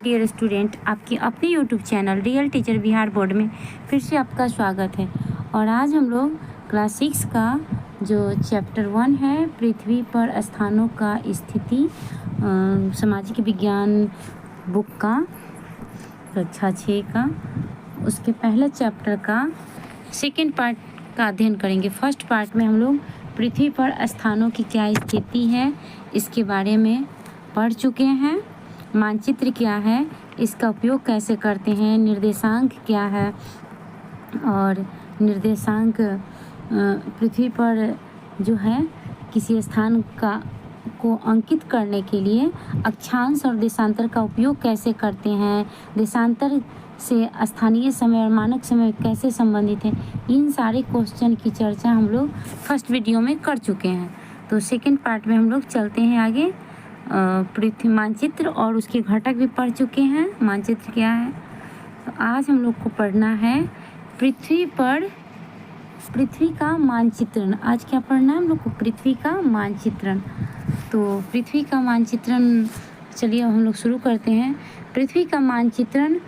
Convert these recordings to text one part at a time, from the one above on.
Dear student, आपके अपने YouTube channel real teacher Bihar board में फिर से आपका स्वागत है। और आज हम लोग क्लास 6 का जो चैप्टर 1 है, पृथ्वी पर स्थानों का स्थिति, सामाजिक विज्ञान बुक का कक्षा 6 का, उसके पहले चैप्टर का सेकेंड पार्ट का अध्ययन करेंगे। फर्स्ट पार्ट में हम लोग पृथ्वी पर स्थानों की क्या स्थिति है इसके बारे में पढ़ चुके हैं। मानचित्र क्या है, इसका उपयोग कैसे करते हैं, निर्देशांक क्या है, और निर्देशांक पृथ्वी पर जो है किसी स्थान को अंकित करने के लिए अक्षांश और देशांतर का उपयोग कैसे करते हैं, देशांतर से स्थानीय समय और मानक समय कैसे संबंधित है, इन सारे क्वेश्चन की चर्चा हम लोग फर्स्ट वीडियो में कर चुके हैं। तो सेकेंड पार्ट में हम लोग चलते हैं आगे। पृथ्वी मानचित्र और उसके घटक भी पढ़ चुके हैं। मानचित्र क्या है, तो आज हम लोग को पढ़ना है पृथ्वी का मानचित्रण। आज क्या पढ़ना है हम लोग को? पृथ्वी का मानचित्रण। तो पृथ्वी का मानचित्रण, चलिए हम लोग शुरू करते हैं। पृथ्वी का मानचित्रण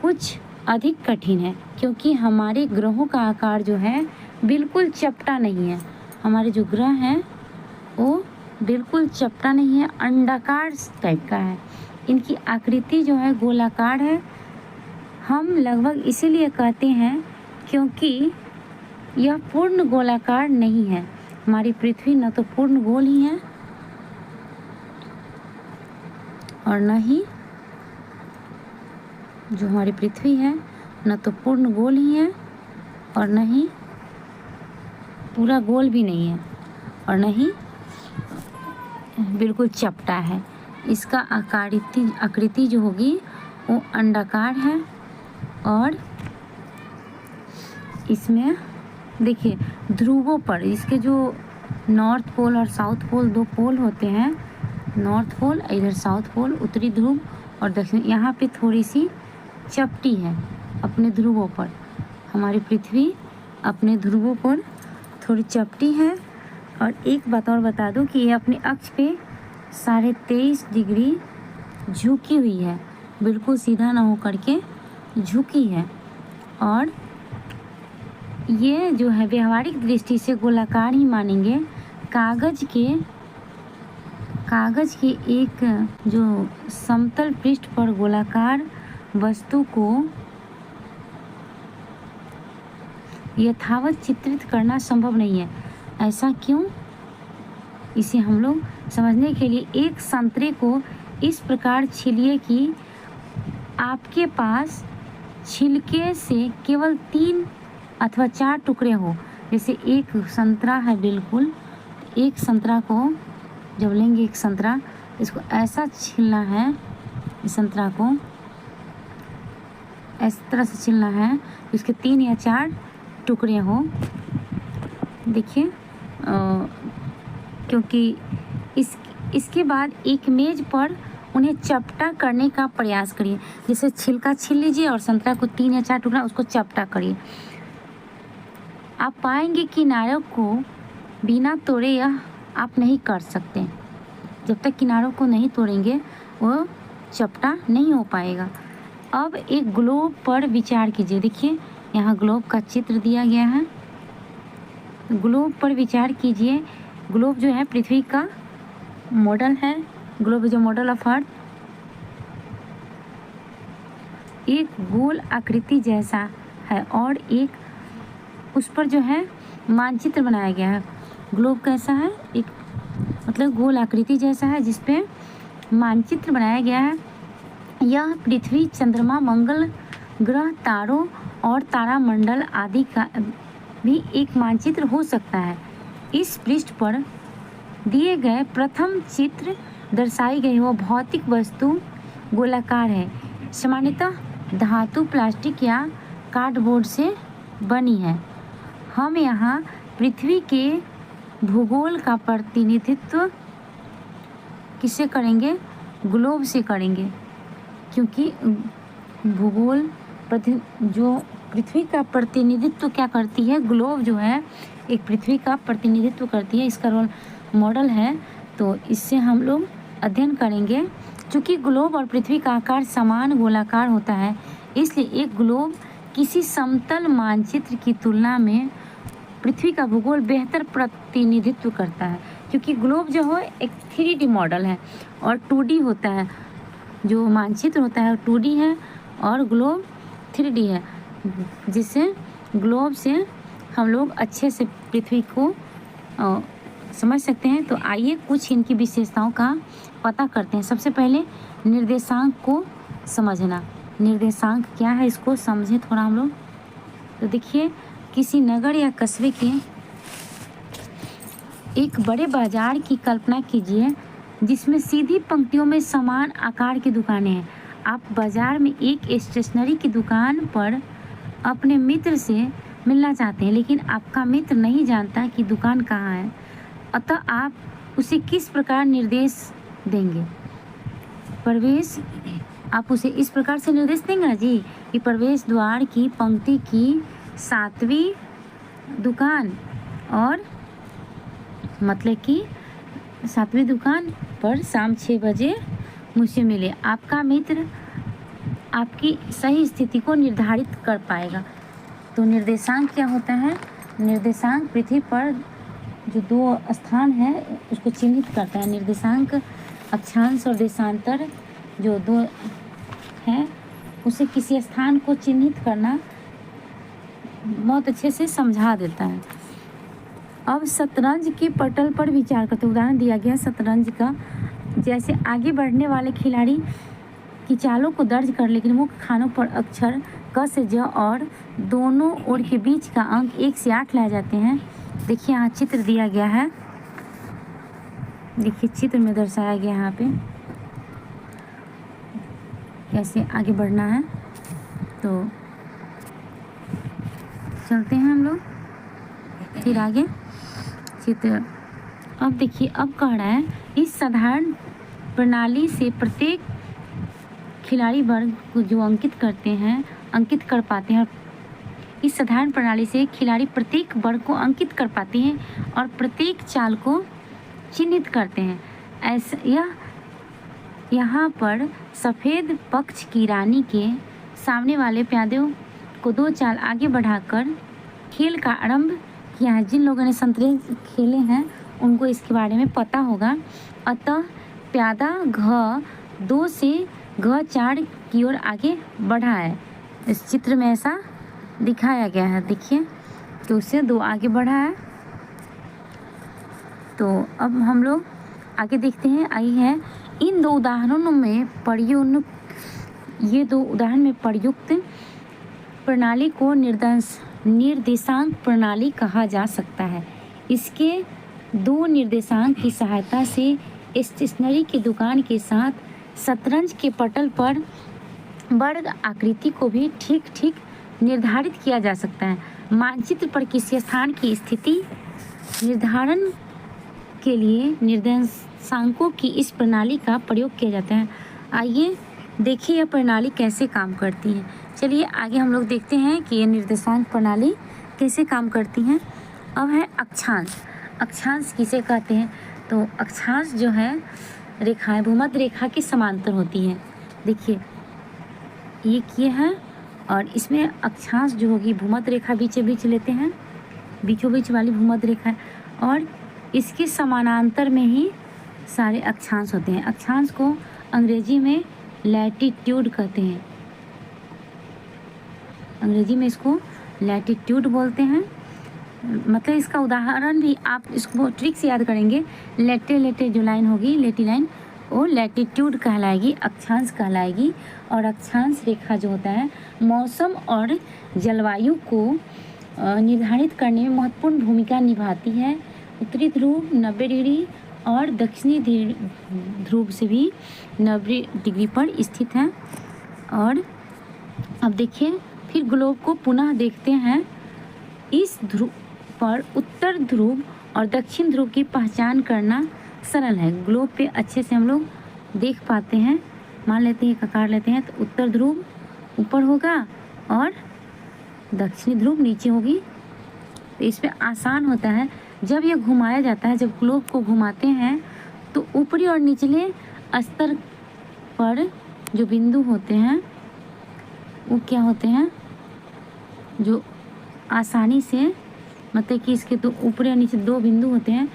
कुछ अधिक कठिन है क्योंकि हमारे ग्रहों का आकार जो है बिल्कुल चपटा नहीं है। हमारे जो ग्रह हैं वो बिल्कुल चपटा नहीं है, अंडाकार टाइप का है। इनकी आकृति जो है गोलाकार है। हम लगभग इसीलिए कहते हैं क्योंकि यह पूर्ण गोलाकार नहीं है। हमारी पृथ्वी न तो पूर्ण गोल ही है और न ही जो हमारी पृथ्वी है न तो पूर्ण गोल ही है और न ही पूरा गोल भी नहीं है और न ही बिल्कुल चपटा है। इसका आकृति जो होगी वो अंडाकार है। और इसमें देखिए ध्रुवों पर इसके जो नॉर्थ पोल और साउथ पोल, दो पोल होते हैं, नॉर्थ पोल इधर, साउथ पोल, उत्तरी ध्रुव और दक्षिण, यहाँ पे थोड़ी सी चपटी है अपने ध्रुवों पर। हमारी पृथ्वी अपने ध्रुवों पर थोड़ी चपटी है। और एक बात और बता दूं कि ये अपने अक्ष पे 23.5 डिग्री झुकी हुई है, बिल्कुल सीधा ना हो करके झुकी है। और ये जो है व्यवहारिक दृष्टि से गोलाकार ही मानेंगे। कागज़ के एक जो समतल पृष्ठ पर गोलाकार वस्तु को यथावत चित्रित करना संभव नहीं है। ऐसा क्यों? इसे हम लोग समझने के लिए एक संतरे को इस प्रकार छीलिए कि आपके पास छिलके से केवल 3 अथवा 4 टुकड़े हो। जैसे एक संतरा है, बिल्कुल एक संतरा को जब लेंगे, एक संतरा, इसको ऐसा छीलना है, इस संतरा को इस तरह से छीलना है, इसके 3 या 4 टुकड़े हो। देखिए क्योंकि इसके बाद एक मेज पर उन्हें चपटा करने का प्रयास करिए। जैसे छिलका छील लीजिए और संतरा को 3 या 4 टुकड़ा, उसको चपटा करिए। आप पाएंगे किनारों को बिना तोड़े यह आप नहीं कर सकते। जब तक किनारों को नहीं तोड़ेंगे वो चपटा नहीं हो पाएगा। अब एक ग्लोब पर विचार कीजिए। देखिए यहाँ ग्लोब का चित्र दिया गया है। ग्लोब पर विचार कीजिए। ग्लोब जो है पृथ्वी का मॉडल है। Globe is a model of earth. एक गोल आकृति जैसा है और एक उस पर जो है मानचित्र बनाया गया है। ग्लोब कैसा है? एक मतलब गोल आकृति जैसा है जिस पे मानचित्र बनाया गया है। यह पृथ्वी, चंद्रमा, मंगल ग्रह, तारों और तारामंडल आदि का भी एक मानचित्र हो सकता है। इस पृष्ठ पर दिए गए प्रथम चित्र दर्शाई गई वो भौतिक वस्तु गोलाकार है, सामान्यतः धातु, प्लास्टिक या कार्डबोर्ड से बनी है। हम यहाँ पृथ्वी के भूगोल का प्रतिनिधित्व किससे करेंगे? ग्लोब से करेंगे, क्योंकि भूगोल जो पृथ्वी का प्रतिनिधित्व क्या करती है, ग्लोब जो है एक पृथ्वी का प्रतिनिधित्व करती है, इसका रोल मॉडल है। तो इससे हम लोग अध्ययन करेंगे चूँकि ग्लोब और पृथ्वी का आकार समान गोलाकार होता है, इसलिए एक ग्लोब किसी समतल मानचित्र की तुलना में पृथ्वी का भूगोल बेहतर प्रतिनिधित्व करता है, क्योंकि ग्लोब जो है एक 3D मॉडल है और 2D होता है। जो मानचित्र होता है 2D है और ग्लोब 3D है, जिससे ग्लोब से हम लोग अच्छे से पृथ्वी को समझ सकते हैं। तो आइए कुछ इनकी विशेषताओं का पता करते हैं। सबसे पहले निर्देशांक को समझना। निर्देशांक क्या है, इसको समझें थोड़ा हम लोग। तो देखिए, किसी नगर या कस्बे के एक बड़े बाजार की कल्पना कीजिए जिसमें सीधी पंक्तियों में समान आकार की दुकानें हैं। आप बाजार में एक स्टेशनरी की दुकान पर अपने मित्र से मिलना चाहते हैं, लेकिन आपका मित्र नहीं जानता कि दुकान कहाँ है, अतः आप उसे किस प्रकार निर्देश देंगे? आप उसे इस प्रकार से निर्देश देंगे ना जी कि प्रवेश द्वार की पंक्ति की 7वीं दुकान, और मतलब कि 7वीं दुकान पर शाम 6 बजे मुझसे मिले। आपका मित्र आपकी सही स्थिति को निर्धारित कर पाएगा। तो निर्देशांक क्या होता है? निर्देशांक पृथ्वी पर जो 2 स्थान है उसको चिन्हित करता है। निर्देशांक अक्षांश और देशांतर जो 2 हैं, उसे किसी स्थान को चिन्हित करना बहुत अच्छे से समझा देता है। अब शतरंज के पटल पर विचार करते, उदाहरण दिया गया शतरंज का। जैसे आगे बढ़ने वाले खिलाड़ी की चालों को दर्ज कर, लेकिन मुख्य खानों पर अक्षर क से ज और दोनों ओर के बीच का अंक 1 से 8 लाए जाते हैं। देखिए यहाँ चित्र दिया गया है, देखिए चित्र में दर्शाया गया है यहाँ पे कैसे आगे बढ़ना है। तो चलते हैं हम लोग फिर आगे चित्र। अब देखिए, अब कह रहा है इस साधारण प्रणाली से प्रत्येक खिलाड़ी वर्ग को जो अंकित कर पाते हैं। इस साधारण प्रणाली से खिलाड़ी प्रत्येक वर्ग को अंकित कर पाते हैं और प्रत्येक चाल को चिन्हित करते हैं। ऐसा यहाँ पर सफ़ेद पक्ष की रानी के सामने वाले प्यादों को 2 चाल आगे बढ़ाकर खेल का आरंभ किया है। जिन लोगों ने शतरंज खेले हैं उनको इसके बारे में पता होगा। अतः प्यादा घ 2 से घ 4 की ओर आगे बढ़ा है। इस चित्र में ऐसा दिखाया गया है, देखिए कि उससे 2 आगे बढ़ा है। तो अब हम लोग आगे देखते हैं। आई है इन 2 उदाहरणों में प्रयुक्त प्रणाली को निर्देशांक प्रणाली कहा जा सकता है। इसके 2 निर्देशांक की सहायता से स्टेशनरी की दुकान के साथ शतरंज के पटल पर वर्ग आकृति को भी ठीक निर्धारित किया जा सकता है। मानचित्र पर किसी स्थान की स्थिति निर्धारण के लिए निर्देशांकों की इस प्रणाली का प्रयोग किया जाता है। आइए देखिए यह प्रणाली कैसे काम करती है। चलिए आगे हम लोग देखते हैं कि ये निर्देशांक प्रणाली कैसे काम करती हैं। अब है अक्षांश। अक्षांश किसे कहते हैं? तो अक्षांश जो है रेखाएं भूमध्य रेखा की समांतर होती हैं। देखिए ये है, और इसमें अक्षांश जो होगी भूमध्य रेखा बीचों बीच लेते हैं, बीचों बीच वाली भूमध्य रेखा है, और इसके समानांतर में ही सारे अक्षांश होते हैं। अक्षांश को अंग्रेजी में लैटिट्यूड कहते हैं, अंग्रेजी में इसको लैटिट्यूड बोलते हैं। मतलब इसका उदाहरण भी आप इसको ट्रिक से याद करेंगे। लेटे जो लाइन होगी, लेटी लाइन, वो लैटिट्यूड कहलाएगी, अक्षांश कहलाएगी। और अक्षांश रेखा जो होता है मौसम और जलवायु को निर्धारित करने में महत्वपूर्ण भूमिका निभाती है। उत्तरी ध्रुव 90 डिग्री और दक्षिणी ध्रुव से भी 90 डिग्री पर स्थित है। और अब देखिए फिर ग्लोब को पुनः देखते हैं। इस ध्रुव पर उत्तर ध्रुव और दक्षिण ध्रुव की पहचान करना सरल है। ग्लोब पे अच्छे से हम लोग देख पाते हैं। मान लेते हैं, आकार लेते हैं, तो उत्तर ध्रुव ऊपर होगा और दक्षिणी ध्रुव नीचे होगी। तो इसमें आसान होता है जब यह घुमाया जाता है। जब ग्लोब को घुमाते हैं तो ऊपरी और निचले स्तर पर जो बिंदु होते हैं वो क्या होते हैं, जो आसानी से मतलब कि इसके तो ऊपर या नीचे दो बिंदु होते हैं,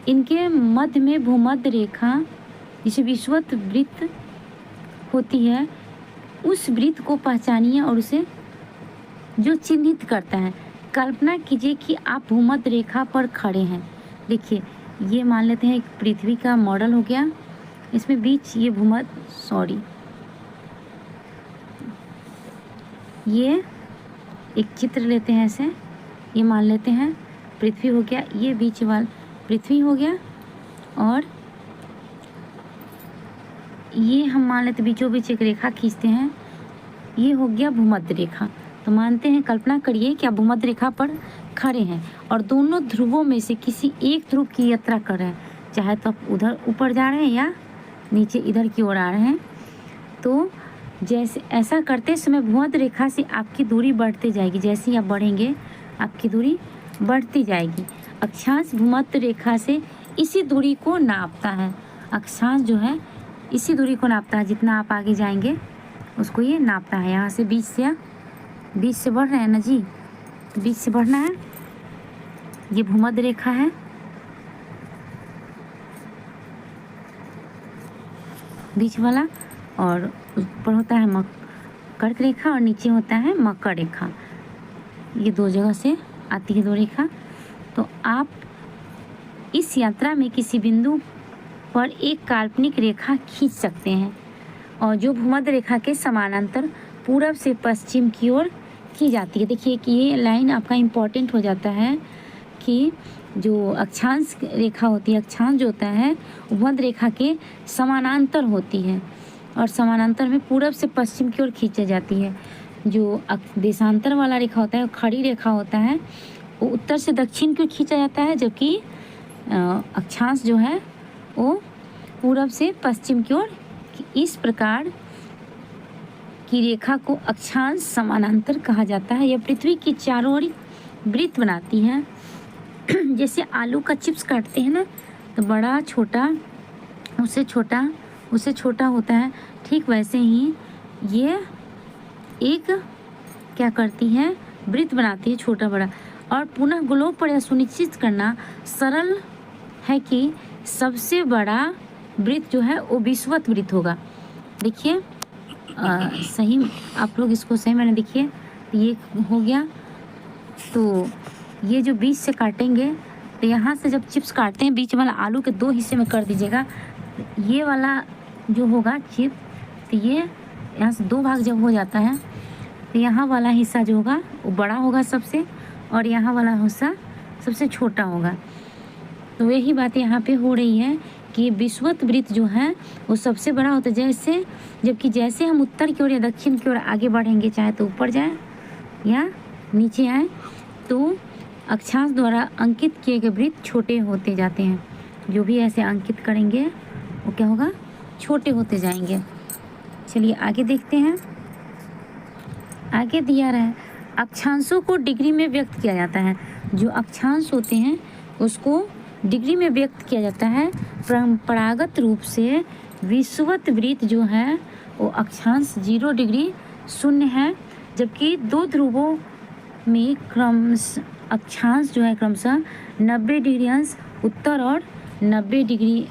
इनके मध्य में भूमध्य रेखा जिसे विषुवत वृत्त होती है, उस वृत्त को पहचानिए और उसे जो चिन्हित करता है। कल्पना कीजिए कि आप भूमध्य रेखा पर खड़े हैं। देखिए ये मान लेते हैं एक पृथ्वी का मॉडल हो गया, इसमें बीच ये ये एक चित्र लेते हैं ऐसे, ये मान लेते हैं पृथ्वी हो गया, ये बीच वाला पृथ्वी हो गया, और ये हम मान लेते बीचों बीच एक रेखा खींचते हैं, ये हो गया भूमध्य रेखा। तो मानते हैं, कल्पना करिए कि आप भूमध्य रेखा पर खड़े हैं और दोनों ध्रुवों में से किसी एक ध्रुव की यात्रा कर रहे हैं, चाहे तो आप उधर ऊपर जा रहे हैं या नीचे इधर की ओर आ रहे हैं। तो जैसे ऐसा करते समय भूमध्य रेखा से आपकी दूरी बढ़ती जाएगी, जैसे ही आप बढ़ेंगे आपकी दूरी बढ़ती जाएगी। अक्षांश भूमध्य रेखा से इसी दूरी को नापता है, अक्षांश जो है इसी दूरी को नापता है, जितना आप आगे जाएंगे उसको ये नापता है। यहाँ से बीच से बढ़ रहे हैं ना जी, तो बीच से बढ़ना है, ये भूमध्य रेखा है, बीच वाला, और ऊपर होता है कर्क रेखा और नीचे होता है मकर रेखा। ये दो जगह से आती है दो रेखा। तो आप इस यात्रा में किसी बिंदु पर एक काल्पनिक रेखा खींच सकते हैं और जो भूमध्य रेखा के समानांतर पूरब से पश्चिम की ओर की जाती है। देखिए कि ये लाइन आपका इम्पॉर्टेंट हो जाता है कि जो अक्षांश रेखा होती है, अक्षांश जो होता है भूमध्य रेखा के समानांतर होती है और समानांतर में पूरब से पश्चिम की ओर खींची जाती है। जो देशांतर वाला रेखा होता है, खड़ी रेखा होता है, वो उत्तर से दक्षिण की ओर खींचा जाता है, जबकि अक्षांश जो है वो पूरब से पश्चिम की ओर। इस प्रकार की रेखा को अक्षांश समानांतर कहा जाता है। यह पृथ्वी की चारों ओर वृत्त बनाती है। जैसे आलू का चिप्स काटते हैं ना, तो बड़ा छोटा उससे छोटा होता है, ठीक वैसे ही ये एक क्या करती है, वृत्त बनाती है छोटा बड़ा। और पुनः गोलों पर यह सुनिश्चित करना सरल है कि सबसे बड़ा वृत्त जो है वो विषुवत वृत्त होगा। देखिए सही, आप लोग इसको सही मैंने देखिए ये हो गया। तो ये जो बीच से काटेंगे, तो यहाँ से जब चिप्स काटते हैं बीच वाला आलू के दो हिस्से में कर दीजिएगा। ये वाला जो होगा चिप, तो ये यहाँ से दो भाग जब हो जाता है तो यहाँ वाला हिस्सा जो होगा वो बड़ा होगा सबसे, और यहाँ वाला हिस्सा सबसे छोटा होगा। तो यही बात यहाँ पे हो रही है कि विषुवत वृत्त जो है वो सबसे बड़ा होता है, जबकि जैसे हम उत्तर की ओर या दक्षिण की ओर आगे बढ़ेंगे, चाहे तो ऊपर जाए या नीचे आए, तो अक्षांश द्वारा अंकित किए गए वृत्त छोटे होते जाते हैं। जो भी ऐसे अंकित करेंगे वो क्या होगा, छोटे होते जाएंगे। चलिए आगे देखते हैं। आगे दिया रहा है अक्षांशों को डिग्री में व्यक्त किया जाता है। जो अक्षांश होते हैं उसको डिग्री में व्यक्त किया जाता है। परंपरागत रूप से विषुवत वृत्त जो है वो अक्षांश 0 डिग्री 0 है, जबकि दो ध्रुवों में अक्षांश जो है क्रमशः 90 डिग्री अंश उत्तर और 90 डिग्री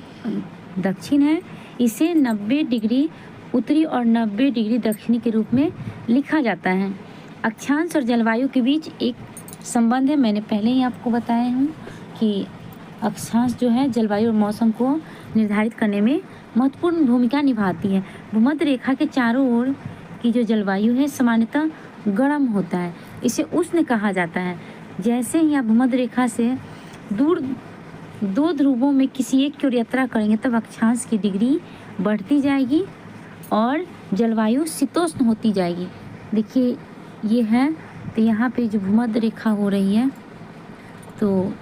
दक्षिण है। इसे 90 डिग्री उत्तरी और 90 डिग्री दक्षिणी के रूप में लिखा जाता है। अक्षांश और जलवायु के बीच एक संबंध है। मैंने पहले ही आपको बताया हूँ कि अक्षांश जो है जलवायु और मौसम को निर्धारित करने में महत्वपूर्ण भूमिका निभाती है। भूमध्य रेखा के चारों ओर की जो जलवायु है सामान्यतः गर्म होता है, इसे उष्ण कहा जाता है। जैसे ही आप भूमध्य रेखा से दूर दो ध्रुवों में किसी एक की ओर यात्रा करेंगे, तब अक्षांश की डिग्री बढ़ती जाएगी और जलवायु शीतोष्ण होती जाएगी। देखिए ये है, तो यहाँ पे जो भूमध्य रेखा हो रही है, तो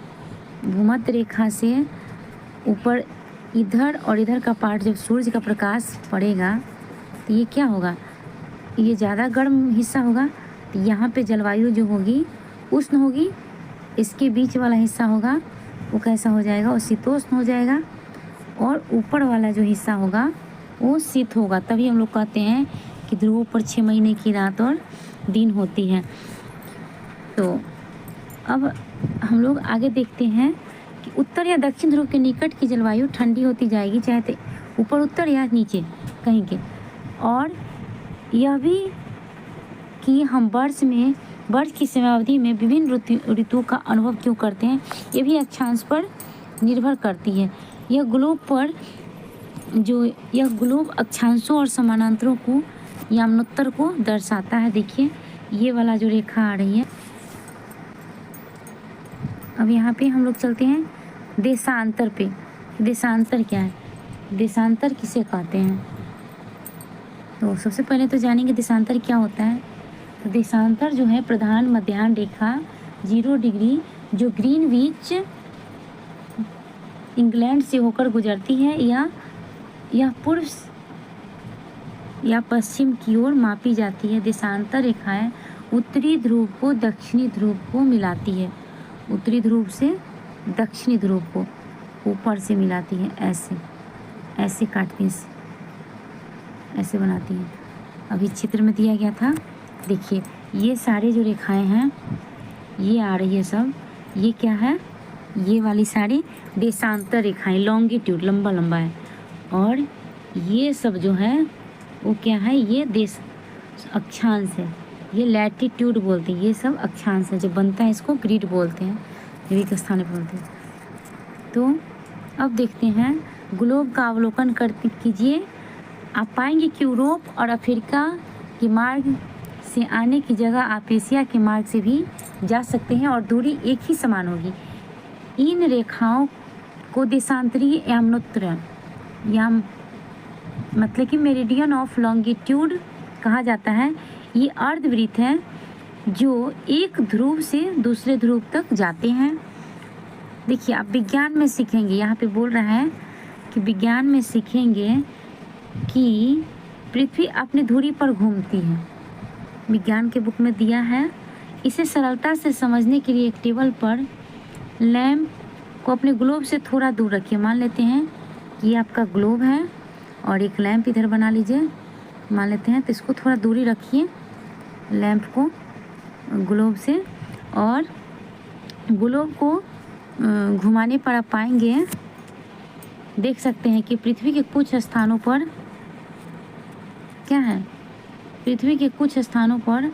भूमध्य रेखा से ऊपर इधर और इधर का पार्ट जब सूर्य का प्रकाश पड़ेगा तो ये क्या होगा, ये ज़्यादा गर्म हिस्सा होगा। तो यहाँ पे जलवायु जो होगी उष्ण होगी, इसके बीच वाला हिस्सा होगा वो कैसा हो जाएगा, वो शीतोष्ण हो जाएगा, और ऊपर वाला जो हिस्सा होगा वो शीत होगा, तभी हम लोग कहते हैं कि ध्रुवों पर 6 महीने की रात और दिन होती है। तो अब हम लोग आगे देखते हैं कि उत्तर या दक्षिण ध्रुव के निकट की जलवायु ठंडी होती जाएगी, चाहे तो ऊपर उत्तर या नीचे कहीं के। और यह भी कि हम वर्ष की समयावधि में विभिन्न ऋतुओं का अनुभव क्यों करते हैं, ये भी अक्षांश पर निर्भर करती है। यह ग्लोब अक्षांशों और समानांतरों को यामनोत्तर को दर्शाता है। देखिए ये वाला जो रेखा आ रही है। अब यहाँ पे हम लोग चलते हैं देशांतर पे। देशांतर क्या है, देशांतर किसे कहते हैं? तो सबसे पहले तो जानेंगे देशांतर क्या होता है। तो देशांतर जो है प्रधान मध्याह्न रेखा 0 डिग्री जो ग्रीनविच इंग्लैंड से होकर गुजरती है या पूर्व या पश्चिम की ओर मापी जाती है। देशांतर रेखाएं उत्तरी ध्रुव को दक्षिणी ध्रुव को मिलाती है, उत्तरी ध्रुव से दक्षिणी ध्रुव को ऊपर से मिलाती है। ऐसे काटती है, ऐसे बनाती है। अभी चित्र में दिया गया था, देखिए ये सारे जो रेखाएं हैं ये आ रही है सब, ये क्या है, ये वाली सारी देशांतर रेखाएं, लॉन्गिट्यूड लंबा लंबा है। और ये सब जो है वो क्या है, ये देश अक्षांश है, ये लैटिट्यूड बोलते हैं। ये सब अक्षांश है, जब बनता है इसको ग्रिड बोलते हैं, रेखा स्थान बोलते हैं। तो अब देखते हैं ग्लोब का अवलोकन कीजिए। आप पाएंगे कि यूरोप और अफ्रीका के मार्ग से आने की जगह आप एशिया के मार्ग से भी जा सकते हैं और दूरी एक ही समान होगी। इन रेखाओं को देशांतरीय यामनोत्तर मतलब कि मेरिडियन ऑफ लॉन्गिट्यूड कहा जाता है। ये अर्धवृत्त हैं जो एक ध्रुव से दूसरे ध्रुव तक जाते हैं। देखिए आप विज्ञान में सीखेंगे, यहाँ पे बोल रहा है कि विज्ञान में सीखेंगे कि पृथ्वी अपनी धुरी पर घूमती है, विज्ञान के बुक में दिया है। इसे सरलता से समझने के लिए एक टेबल पर लैंप को अपने ग्लोब से थोड़ा दूर रखिए। मान लेते हैं कि ये आपका ग्लोब है और एक लैंप इधर बना लीजिए, मान लेते हैं। तो इसको थोड़ा दूरी रखिए लैंप को ग्लोब से, और ग्लोब को घुमाने पर आप पाएंगे, देख सकते हैं कि पृथ्वी के कुछ स्थानों पर क्या है, पृथ्वी के कुछ स्थानों पर